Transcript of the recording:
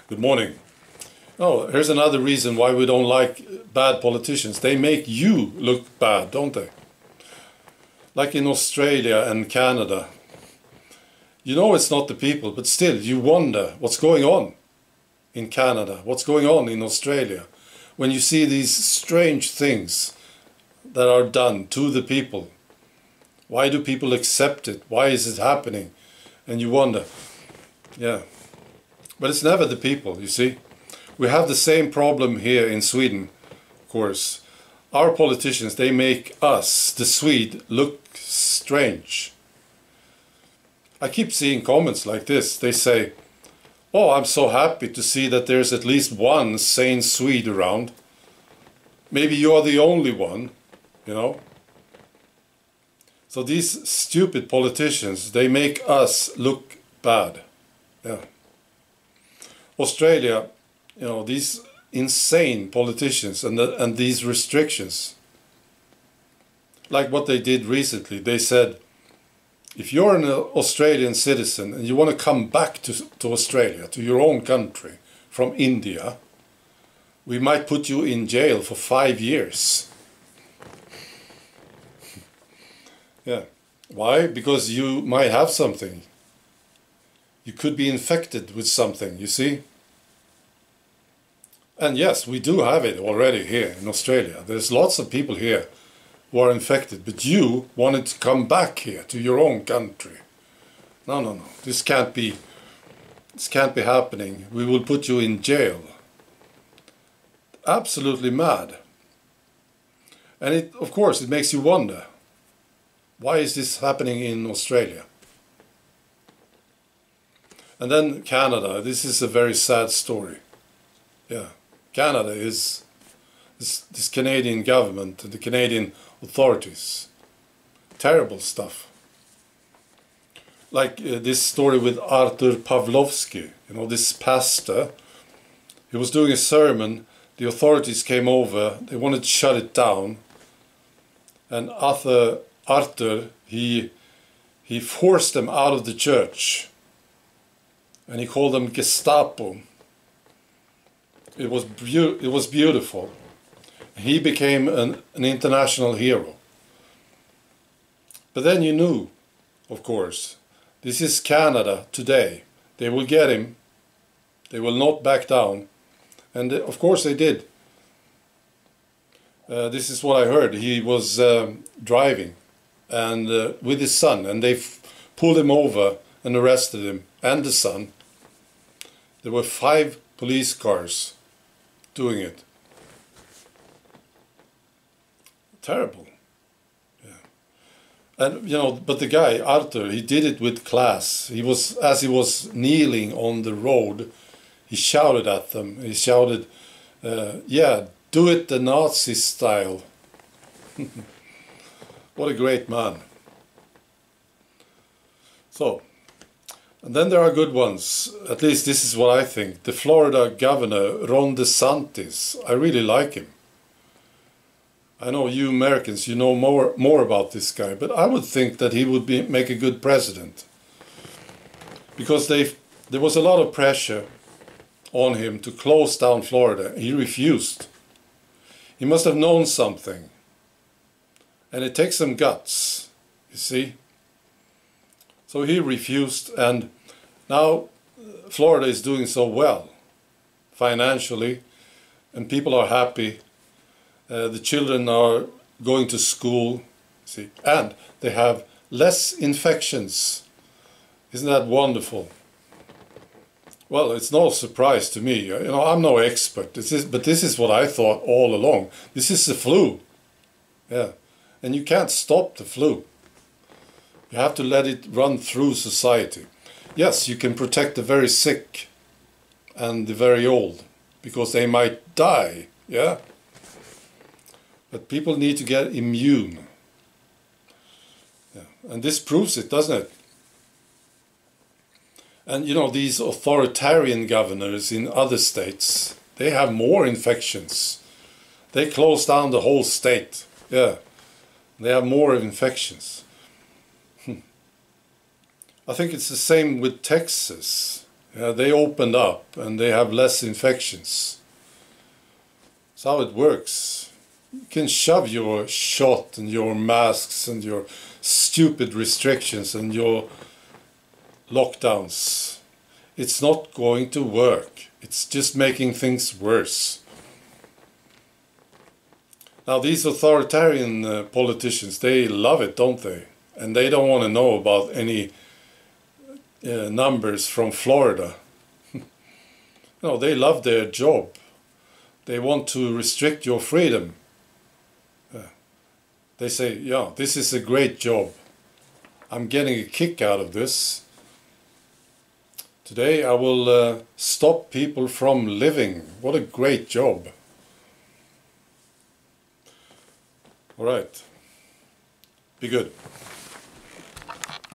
Good morning. Oh, here's another reason why we don't like bad politicians. They make you look bad, don't they? Like in Australia and Canada. You know it's not the people, but still you wonder what's going on in Canada, what's going on in Australia, when you see these strange things that are done to the people. Why do people accept it? Why is it happening? And you wonder, yeah. But it's never the people, you see. We have the same problem here in Sweden, of course. Our politicians, they make us, the Swede, look strange. I keep seeing comments like this. They say, oh, I'm so happy to see that there's at least one sane Swede around. Maybe you're the only one, you know. So these stupid politicians, they make us look bad. Yeah. Australia, you know, these insane politicians and these restrictions. Like what they did recently, they said, if you're an Australian citizen and you want to come back to Australia, to your own country, from India, we might put you in jail for 5 years. Yeah. Why? Because you might have something. You could be infected with something, you see? And yes, we do have it already here in Australia. There's lots of people here who are infected, but you wanted to come back here to your own country. No, no, no. This can't be happening. We will put you in jail. Absolutely mad. And it, of course, it makes you wonder, why is this happening in Australia? And then Canada, this is a very sad story. Yeah, Canada is this Canadian government and the Canadian authorities. Terrible stuff. Like this story with Artur Pawlowski, you know, this pastor. He was doing a sermon, the authorities came over, they wanted to shut it down. And Artur, he forced them out of the church. And he called them Gestapo. It was beautiful. He became an international hero. But then you knew, of course, this is Canada today. They will get him. They will not back down. And of course they did. This is what I heard. He was driving and with his son, and they pulled him over and arrested him and the son. There were 5 police cars doing it. Terrible. Yeah. And you know, but the guy Arthur, he did it with class. He was, as he was kneeling on the road, he shouted at them. He shouted, yeah, do it the Nazi style. What a great man. So, and then there are good ones. At least this is what I think. The Florida governor, Ron DeSantis. I really like him. I know you Americans, you know more about this guy, but I would think that he would make a good president. Because there was a lot of pressure on him to close down Florida. He refused. He must have known something. And it takes some guts, you see. So he refused, and now Florida is doing so well financially, and people are happy. The children are going to school, see, and they have less infections. Isn't that wonderful? Well, it's no surprise to me. You know, I'm no expert, but this is what I thought all along. This is the flu. Yeah, and you can't stop the flu. You have to let it run through society. Yes, you can protect the very sick and the very old, because they might die, yeah? But people need to get immune. Yeah. And this proves it, doesn't it? And you know, these authoritarian governors in other states, they have more infections. They close down the whole state, yeah. They have more infections. I think it's the same with Texas. They opened up and they have less infections. That's how it works. You can shove your shot and your masks and your stupid restrictions and your lockdowns. It's not going to work. It's just making things worse. Now these authoritarian politicians, they love it, don't they? And they don't want to know about any numbers from Florida. No, they love their job. They want to restrict your freedom. They say, yeah, this is a great job. I'm getting a kick out of this. Today I will stop people from living. What a great job. All right. Be good.